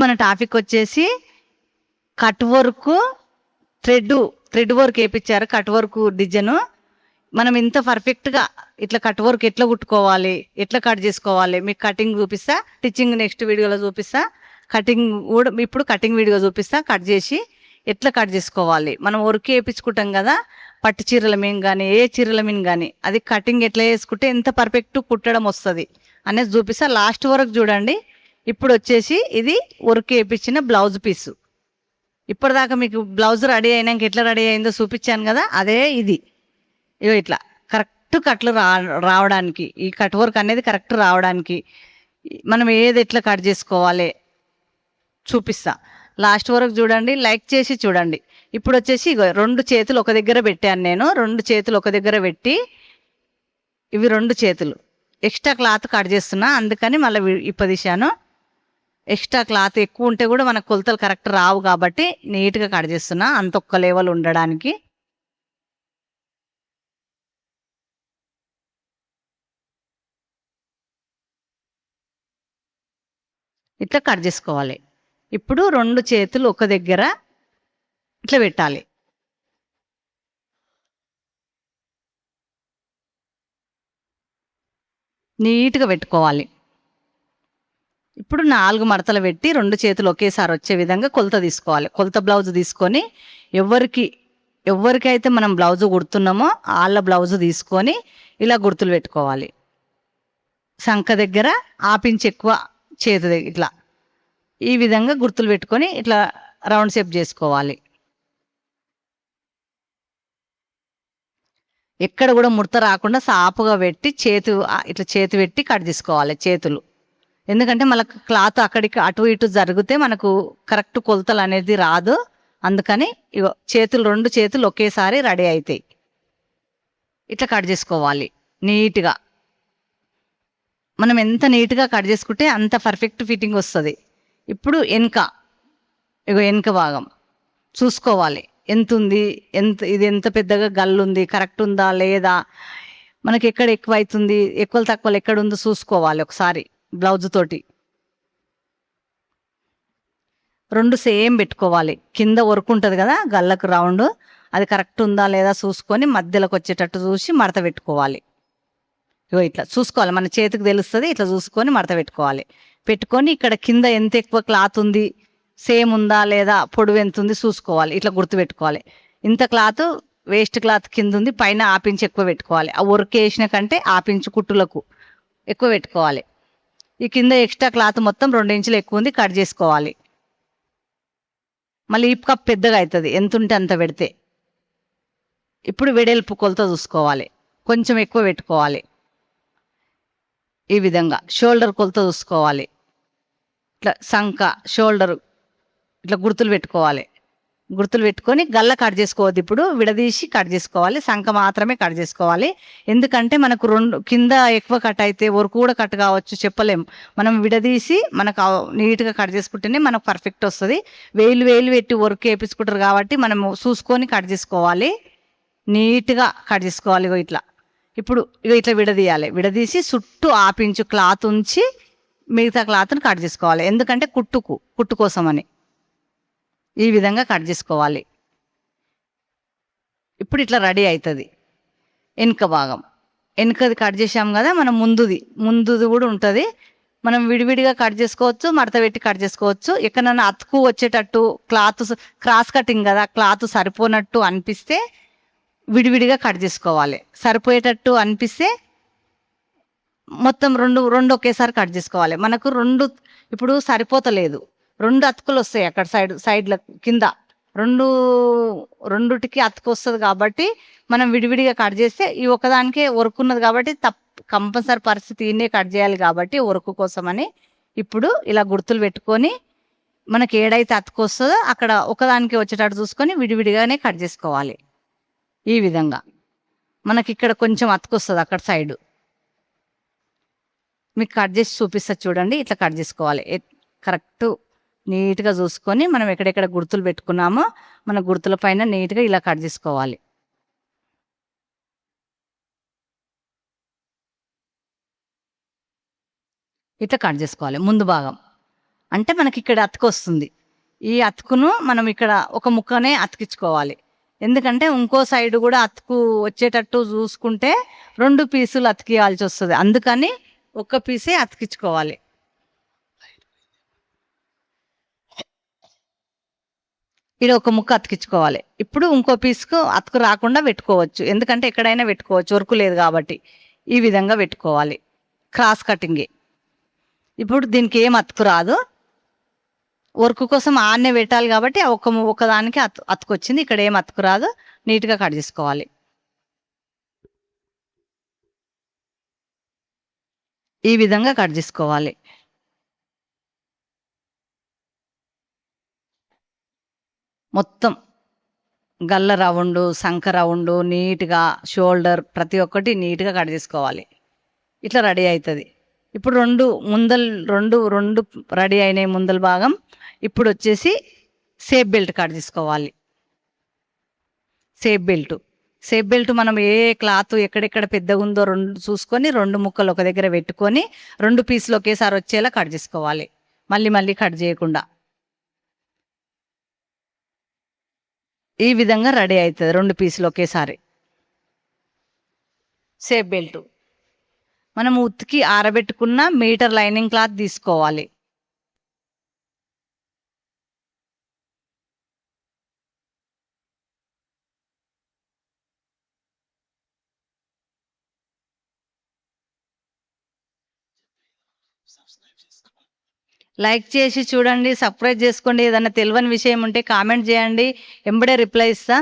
మన టాపిక్ వచ్చేసి cut work, thread work వేయించారు. కట్ వర్క్ డిజైన్ మనం ఇంత పర్ఫెక్ట్గా ఇట్లా కట్ వర్క్ ఎట్లా కుట్టుకోవాలి, ఎట్లా కట్ చేసుకోవాలి మీకు కటింగ్ చూపిస్తా. స్టిచ్చింగ్ నెక్స్ట్ వీడియోలో చూపిస్తా. కటింగ్ కూడా ఇప్పుడు కటింగ్ వీడియో చూపిస్తా. కట్ చేసి ఎట్లా కట్ చేసుకోవాలి. మనం వర్క్ వేయించుకుంటాం కదా, పట్టు చీరల మీద కానీ ఏ చీరల మీద కానీ అది కటింగ్ ఎట్లా చేసుకుంటే ఎంత పర్ఫెక్ట్ కుట్టడం వస్తుంది అనేది చూపిస్తా. లాస్ట్ వరకు చూడండి. ఇప్పుడు వచ్చేసి ఇది వర్క్ వేయించిన బ్లౌజ్ పీసు. ఇప్పటిదాకా మీకు బ్లౌజ్ రెడీ అయినాక ఎట్లా రెడీ అయిందో చూపించాను కదా, అదే ఇది. ఇగో ఇట్లా కరెక్ట్ కట్లు రావడానికి, ఈ కట్ వర్క్ అనేది కరెక్ట్ రావడానికి మనం ఏది ఎట్లా కట్ చేసుకోవాలి చూపిస్తా. లాస్ట్ వరకు చూడండి, లైక్ చేసి చూడండి. ఇప్పుడు వచ్చేసి ఇగో 2 చేతులు ఒక దగ్గర పెట్టాను నేను. 2 చేతులు ఒక దగ్గర పెట్టి ఇవి 2 చేతులు ఎక్స్ట్రా క్లాత్ కట్ చేస్తున్నా, అందుకని మళ్ళీ ఇప్పదీశాను. ఎక్స్ట్రా క్లాత్ ఎక్కువ ఉంటే కూడా మనకు కొలతలు కరెక్ట్ రావు కాబట్టి నీట్గా కట్ చేస్తున్నా, అంత ఒక్క లెవెల్ ఉండడానికి. ఇట్లా కట్ చేసుకోవాలి. ఇప్పుడు 2 చేతులు ఒక దగ్గర ఇట్లా పెట్టాలి. నీట్గా పెట్టుకోవాలి. ఇప్పుడు 4 మడతలు పెట్టి 2 చేతులు ఒకేసారి వచ్చే విధంగా కొలత తీసుకోవాలి. కొలత బ్లౌజ్ తీసుకొని ఎవరికైతే మనం బ్లౌజ్ కుడుతున్నామో వాళ్ళ బ్లౌజ్ తీసుకొని ఇలా గుర్తులు పెట్టుకోవాలి. సంఖ దగ్గర ఆపించి ఎక్కువ చేతి దగ్గర ఇట్లా ఈ విధంగా గుర్తులు పెట్టుకొని ఇట్లా రౌండ్ షేప్ చేసుకోవాలి. ఎక్కడ కూడా ముడత రాకుండా సాపుగా పెట్టి ఇట్లా చేతి పెట్టి కట్ తీసుకోవాలి చేతులు. ఎందుకంటే మనకు క్లాత్ అక్కడికి అటు ఇటు జరిగితే మనకు కరెక్ట్ కొలతలు అనేది రాదు. అందుకని ఇగో 2 చేతులు ఒకేసారి రెడీ అవుతాయి. ఇట్లా కట్ చేసుకోవాలి నీట్గా. మనం ఎంత నీట్గా కట్ చేసుకుంటే అంత పర్ఫెక్ట్ ఫిట్టింగ్ వస్తుంది. ఇప్పుడు వెనుక భాగం చూసుకోవాలి. ఎంత ఉంది, ఇది ఎంత పెద్దగా గల్లు ఉంది, కరెక్ట్ ఉందా లేదా, మనకి ఎక్కడ ఎక్కువ అవుతుంది, ఎక్కువ తక్కువలు ఎక్కడ ఉందో చూసుకోవాలి ఒకసారి బ్లౌజ్ తోటి. 2 సేమ్ పెట్టుకోవాలి. కింద వర్క్ ఉంటుంది కదా గల్లకు రౌండ్, అది కరెక్ట్ ఉందా లేదా చూసుకొని మధ్యలోకి వచ్చేటట్టు చూసి మడత పెట్టుకోవాలి. ఇగో ఇట్లా చూసుకోవాలి, మన చేతికి తెలుస్తుంది. ఇట్లా చూసుకొని మడత పెట్టుకొని ఇక్కడ కింద ఎంత ఎక్కువ క్లాత్ ఉంది, సేమ్ ఉందా లేదా, పొడవు ఎంత ఉంది చూసుకోవాలి. ఇట్లా గుర్తు పెట్టుకోవాలి. ఇంత క్లాత్ వేస్ట్ క్లాత్ కింద ఉంది, పైన ఆపించి ఎక్కువ పెట్టుకోవాలి. ఆ వర్క్ వేసిన కంటే ఆపించి కుట్టులకు ఎక్కువ పెట్టుకోవాలి. ఈ కింద ఎక్స్ట్రా క్లాత్ మొత్తం 2 ఇంచులు ఎక్కువ ఉంది, కట్ చేసుకోవాలి. మళ్ళీ ఈ కప్ పెద్దగా అవుతుంది ఎంత ఉంటే అంత పెడితే. ఇప్పుడు వెడల్పు కొలత చూసుకోవాలి, కొంచెం ఎక్కువ పెట్టుకోవాలి. ఈ విధంగా షోల్డర్ కొలత చూసుకోవాలి. ఇట్లా సంక షోల్డర్ ఇట్లా గుర్తులు పెట్టుకోవాలి. గుర్తులు పెట్టుకొని గల్ల కట్ చేసుకోవద్దు. ఇప్పుడు విడదీసి కట్ చేసుకోవాలి. సంక మాత్రమే కట్ చేసుకోవాలి. ఎందుకంటే మనకు 2 కింద ఎక్కువ కట్ అయితే వర్క్ కూడా కట్ కావచ్చు, చెప్పలేం. మనం విడదీసి మనకు నీట్గా కట్ చేసుకుంటేనే మనకు పర్ఫెక్ట్ వస్తుంది. వేలు పెట్టి వర్క్ వేయించుకుంటారు కాబట్టి మనం చూసుకొని కట్ చేసుకోవాలి. నీట్గా కట్ చేసుకోవాలి. ఇప్పుడు ఇట్లా విడదీసి చుట్టూ ఆపించు క్లాత్ ఉంచి మిగతా క్లాత్ని కట్ చేసుకోవాలి. ఎందుకంటే కుట్టు కోసమని ఈ విధంగా కట్ చేసుకోవాలి. ఇప్పుడు ఇట్లా రెడీ అవుతుంది. వెనుక భాగం వెనుకది కట్ చేసాం కదా, మనం ముందుది కూడా ఉంటుంది. మనం విడివిడిగా కట్ చేసుకోవచ్చు, మడత పెట్టి కట్ చేసుకోవచ్చు. ఎక్కడైనా అతుకు వచ్చేటట్టు క్లాత్ క్రాస్ కటింగ్ కదా, క్లాత్ సరిపోనట్టు అనిపిస్తే విడివిడిగా కట్ చేసుకోవాలి. సరిపోయేటట్టు అనిపిస్తే మొత్తం రెండు ఒకేసారి కట్ చేసుకోవాలి. మనకు 2 ఇప్పుడు సరిపోతలేదు, 2 అతుకులు వస్తాయి అక్కడ సైడ్ల కింద. రెండుటికి అతుకు వస్తుంది కాబట్టి మనం విడివిడిగా కట్ చేస్తే ఈ ఒకదానికే వర్క్ ఉన్నది కాబట్టి కంపల్సరీ పరిస్థితి ఈయనే కట్ చేయాలి కాబట్టి వర్క్ కోసమని ఇప్పుడు ఇలా గుర్తులు పెట్టుకొని మనకి ఏడైతే అతుకు వస్తుందో అక్కడ ఒకదానికి వచ్చేటట్టు చూసుకొని విడివిడిగానే కట్ చేసుకోవాలి. ఈ విధంగా మనకి ఇక్కడ కొంచెం అతుకు వస్తుంది అక్కడ సైడు, మీకు కట్ చేసి చూపిస్తా చూడండి. ఇట్లా కట్ చేసుకోవాలి. కరెక్ట్ నీట్గా చూసుకొని మనం ఎక్కడెక్కడ గుర్తులు పెట్టుకున్నామో మన గుర్తుల పైన నీట్గా ఇలా కట్ చేసుకోవాలి. ఇట్లా కట్ చేసుకోవాలి ముందు భాగం. అంటే మనకి ఇక్కడ అతుకు వస్తుంది. ఈ అతుకును మనం ఇక్కడ ఒక ముక్కనే అతికించుకోవాలి. ఎందుకంటే ఇంకో సైడ్ కూడా అతుకు వచ్చేటట్టు చూసుకుంటే 2 పీసులు అతికియాల్సి వస్తుంది. అందుకని ఒక్క పీసే అతికించుకోవాలి. ఇక్కడ ఒక ముక్క అతికించుకోవాలి. ఇప్పుడు ఇంకో పీస్కు అతుకు రాకుండా పెట్టుకోవచ్చు. ఎందుకంటే ఎక్కడైనా పెట్టుకోవచ్చు, వర్క్ లేదు కాబట్టి. ఈ విధంగా పెట్టుకోవాలి. క్రాస్ కటింగే. ఇప్పుడు దీనికి ఏం అతుకు రాదు. వర్క్ కోసం ఆన్నే పెట్టాలి కాబట్టి ఒకదానికి అతుకొచ్చింది. ఇక్కడ ఏం అతుకు రాదు. నీట్గా కట్ చేసుకోవాలి. ఈ విధంగా కట్ చేసుకోవాలి. మొత్తం గల్ల రౌండ్, సంఖ రౌండ్, నీట్గా షోల్డర్ ప్రతి ఒక్కటి నీట్గా కట్ చేసుకోవాలి. ఇట్లా రెడీ అవుతుంది. ఇప్పుడు రెండు రెడీ అయినాయి ముందల భాగం. ఇప్పుడు వచ్చేసి సేఫ్ బెల్ట్ కట్ చేసుకోవాలి. సేఫ్ బెల్ట్ మనం ఏ క్లాత్ ఎక్కడెక్కడ పెద్దగా ఉందో చూసుకొని 2 ముక్కలు ఒక దగ్గర పెట్టుకొని 2 పీసులు ఒకేసారి వచ్చేలా కట్ చేసుకోవాలి. మళ్ళీ కట్ చేయకుండా ఈ విధంగా రెడీ అవుతుంది. 2 పీసులు ఒకేసారి. సేఫ్ బెల్ట్ మనం ఉతికి ఆరబెట్టుకున్న మీటర్ లైనింగ్ క్లాత్ తీసుకోవాలి. లైక్ చేసి చూడండి, సబ్స్క్రైబ్ చేసుకోండి. ఏదైనా తెలియని విషయం ఉంటే కామెంట్ చేయండి, ఎంబడే రిప్లై ఇస్తా.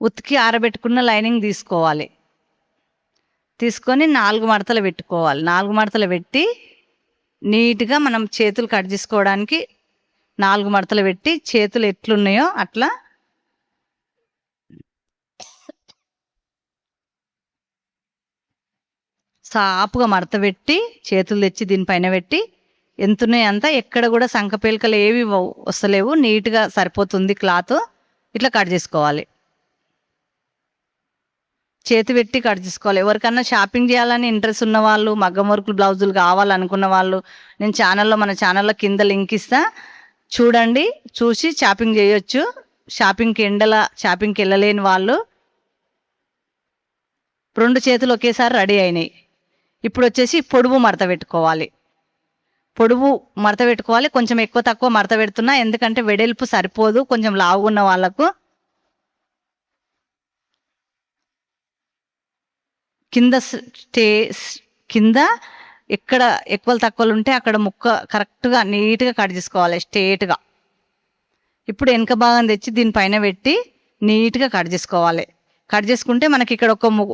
ఉతికి ఆరబెట్టుకున్న లైనింగ్ తీసుకోవాలి. తీసుకొని 4 మడతలు పెట్టుకోవాలి. 4 మడతలు పెట్టి నీట్గా మనం చేతులు కట్ చేసుకోవడానికి 4 మడతలు పెట్టి చేతులు ఎట్లున్నాయో అట్లా సాపుగా మడత పెట్టి చేతులు తెచ్చి దీనిపైన పెట్టి ఎంతున్నాయి అంతా ఎక్కడ కూడా సంకపేలికలు ఏవి వస్తలేవు. నీట్గా సరిపోతుంది క్లాత్. ఇట్లా కట్ చేసుకోవాలి. చేతి పెట్టి కట్ చేసుకోవాలి. ఎవరికన్నా షాపింగ్ చేయాలని ఇంట్రెస్ట్ ఉన్న వాళ్ళు, మగ్గం వర్కులు బ్లౌజులు కావాలనుకున్న వాళ్ళు మన ఛానల్లో కింద లింక్ ఇస్తా, చూడండి. చూసి షాపింగ్ చేయొచ్చు. షాపింగ్కి వెళ్ళలేని వాళ్ళు 2 చేతులు ఒకేసారి రెడీ అయినాయి. ఇప్పుడు వచ్చేసి పొడువు మడత పెట్టుకోవాలి. కొంచెం ఎక్కువ తక్కువ మడత పెడుతున్నా, ఎందుకంటే వెడల్పు సరిపోదు కొంచెం లావుగా ఉన్న వాళ్ళకు. కింద ఎక్కడ ఎక్కువ తక్కువలు ఉంటే అక్కడ ముక్క కరెక్ట్గా నీట్గా కట్ చేసుకోవాలి, స్ట్రేట్గా. ఇప్పుడు వెనక భాగం తెచ్చి దీనిపైన పెట్టి నీట్గా కట్ చేసుకోవాలి. కట్ చేసుకుంటే మనకి ఇక్కడ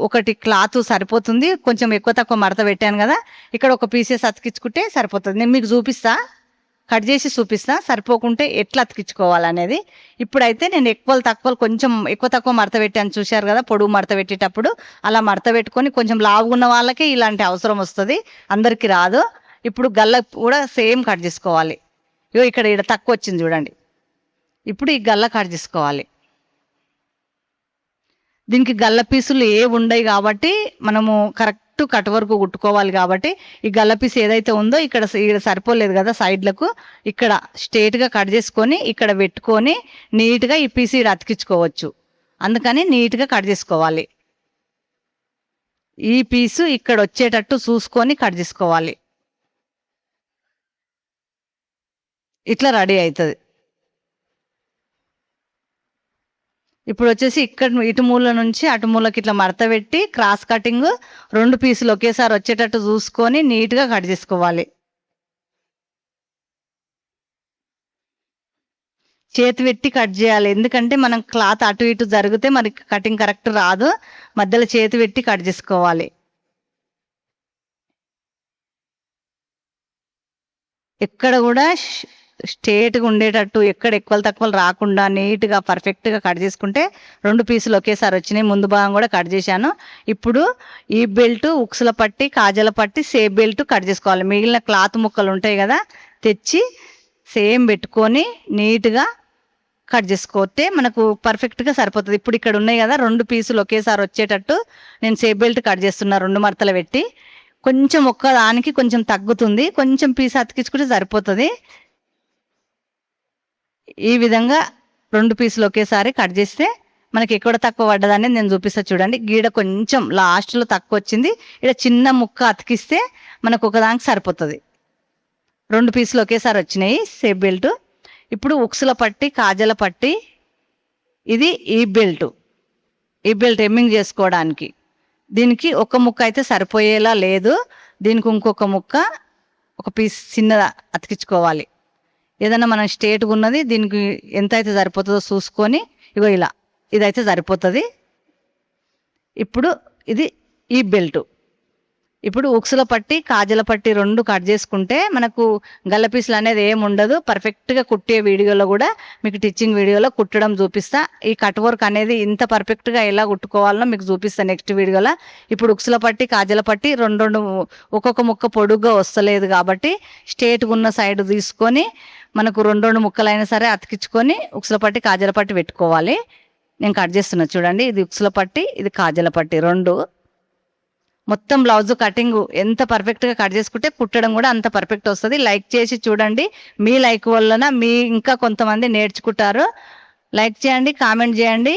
ఒకటి క్లాత్ సరిపోతుంది. కొంచెం ఎక్కువ తక్కువ మడత పెట్టాను కదా, ఇక్కడ ఒక పీసెస్ అతికించుకుంటే సరిపోతుంది. నేను మీకు కట్ చేసి చూపిస్తా సరిపోకుంటే ఎట్లా అతికించుకోవాలనేది. ఇప్పుడైతే నేను కొంచెం ఎక్కువ తక్కువ మడత పెట్టాను, చూశారు కదా. పొడుగు మడత పెట్టేటప్పుడు అలా మడత పెట్టుకొని కొంచెం లావుగా ఉన్న వాళ్ళకే ఇలాంటి అవసరం వస్తుంది, అందరికీ రాదు. ఇప్పుడు గల్ల కూడా సేమ్ కట్ చేసుకోవాలి. ఇక్కడ తక్కువ వచ్చింది చూడండి. ఇప్పుడు ఈ గల్ల కట్ చేసుకోవాలి. దీనికి గల్ల పీసులు ఉండవు కాబట్టి మనము కరెక్ట్ కట్ వరకు కుట్టుకోవాలి. కాబట్టి ఈ గల్ల పీస్ ఏదైతే ఉందో ఇక్కడ సరిపోలేదు కదా సైడ్లకు, ఇక్కడ స్ట్రేట్గా కట్ చేసుకొని ఇక్కడ పెట్టుకొని నీట్గా ఈ పీస్ అతికించుకోవచ్చు. అందుకని నీట్గా కట్ చేసుకోవాలి. ఈ పీసు ఇక్కడ వచ్చేటట్టు చూసుకొని కట్ చేసుకోవాలి. ఇట్లా రెడీ అవుతుంది. ఇప్పుడు వచ్చేసి ఇక్కడ ఇటు మూల నుంచి అటు మూలకి ఇట్లా మడత పెట్టి క్రాస్ కటింగ్ 2 పీసులు ఒకేసారి వచ్చేటట్టు చూసుకొని నీట్గా కట్ చేసుకోవాలి. చేతి పెట్టి కట్ చేయాలి, ఎందుకంటే మనం క్లాత్ అటు ఇటు జరిగితే మరి కటింగ్ కరెక్ట్ రాదు. మధ్యలో చేతి పెట్టి కట్ చేసుకోవాలి. ఎక్కడ కూడా స్ట్రేట్గా ఉండేటట్టు, ఎక్కడ ఎక్కువ తక్కువలు రాకుండా నీట్గా పర్ఫెక్ట్గా కట్ చేసుకుంటే 2 పీసులు ఒకేసారి వచ్చినాయి. ముందు భాగం కూడా కట్ చేశాను. ఇప్పుడు ఈ బెల్ట్, ఉక్సుల పట్టి, కాజల పట్టి, సేఫ్ బెల్ట్ కట్ చేసుకోవాలి. మిగిలిన క్లాత్ ముక్కలు ఉంటాయి కదా, తెచ్చి సేమ్ పెట్టుకొని నీట్గా కట్ చేసుకోతే మనకు పర్ఫెక్ట్గా సరిపోతుంది. ఇప్పుడు ఇక్కడ ఉన్నాయి కదా 2 పీసులు ఒకేసారి వచ్చేటట్టు నేను సేఫ్ బెల్ట్ కట్ చేస్తున్నా 2 మడతలు పెట్టి. కొంచెం ఒక్క దానికి కొంచెం తగ్గుతుంది, కొంచెం పీస్ అతికించుకుంటే సరిపోతుంది. ఈ విధంగా 2 పీసులు ఒకేసారి కట్ చేస్తే మనకి ఎక్కడ తక్కువ పడ్డదని నేను చూపిస్తా చూడండి. గీడ కొంచెం లాస్ట్లో తక్కువ వచ్చింది, ఇక్కడ చిన్న ముక్క అతికిస్తే మనకు ఒకదానికి సరిపోతుంది. 2 పీసులు ఒకేసారి వచ్చినాయి సేఫ్ బెల్ట్. ఇప్పుడు ఉక్సుల పట్టి, కాజల పట్టి, ఇది ఈ బెల్ట్ ఎమ్మింగ్ చేసుకోవడానికి. దీనికి ఒక ముక్క అయితే సరిపోయేలా లేదు, దీనికి ఇంకొక ముక్క ఒక పీస్ చిన్నది అతికించుకోవాలి. ఏదైనా మనం స్ట్రేట్గా ఉన్నది దీనికి ఎంత అయితే సరిపోతుందో చూసుకొని ఇగో ఇలా ఇదైతే సరిపోతుంది. ఇప్పుడు ఇది ఈ బెల్ట్. ఇప్పుడు ఉక్సుల పట్టి, కాజల పట్టి 2 కట్ చేసుకుంటే మనకు గల్ల పీసులు అనేది ఏమి ఉండదు. పర్ఫెక్ట్గా కుట్టే వీడియోలో కూడా మీకు టిచ్చింగ్ వీడియోలో కుట్టడం చూపిస్తా. ఈ కట్ వర్క్ అనేది ఇంత పర్ఫెక్ట్గా ఎలా కుట్టుకోవాలో మీకు చూపిస్తా నెక్స్ట్ వీడియోలో. ఇప్పుడు ఉక్సుల పట్టి, కాజల పట్టి 2 ఒక్కొక్క ముక్క పొడుగ్గా వస్తలేదు కాబట్టి స్ట్రేట్గా ఉన్న సైడ్ తీసుకొని మనకు 2 ముక్కలైనా సరే అతికించుకొని ఉక్సుల పట్టి, కాజల పట్టి పెట్టుకోవాలి. నేను కట్ చేస్తున్నా చూడండి. ఇది ఉక్సుల పట్టి, ఇది కాజల పట్టి 2. మొత్తం బ్లౌజ్ కటింగ్ ఎంత పర్ఫెక్ట్గా కట్ చేసుకుంటే కుట్టడం కూడా అంత పర్ఫెక్ట్ వస్తుంది. లైక్ చేసి చూడండి, మీ లైక్ వలన ఇంకా కొంతమంది నేర్చుకుంటారు. లైక్ చేయండి, కామెంట్ చేయండి.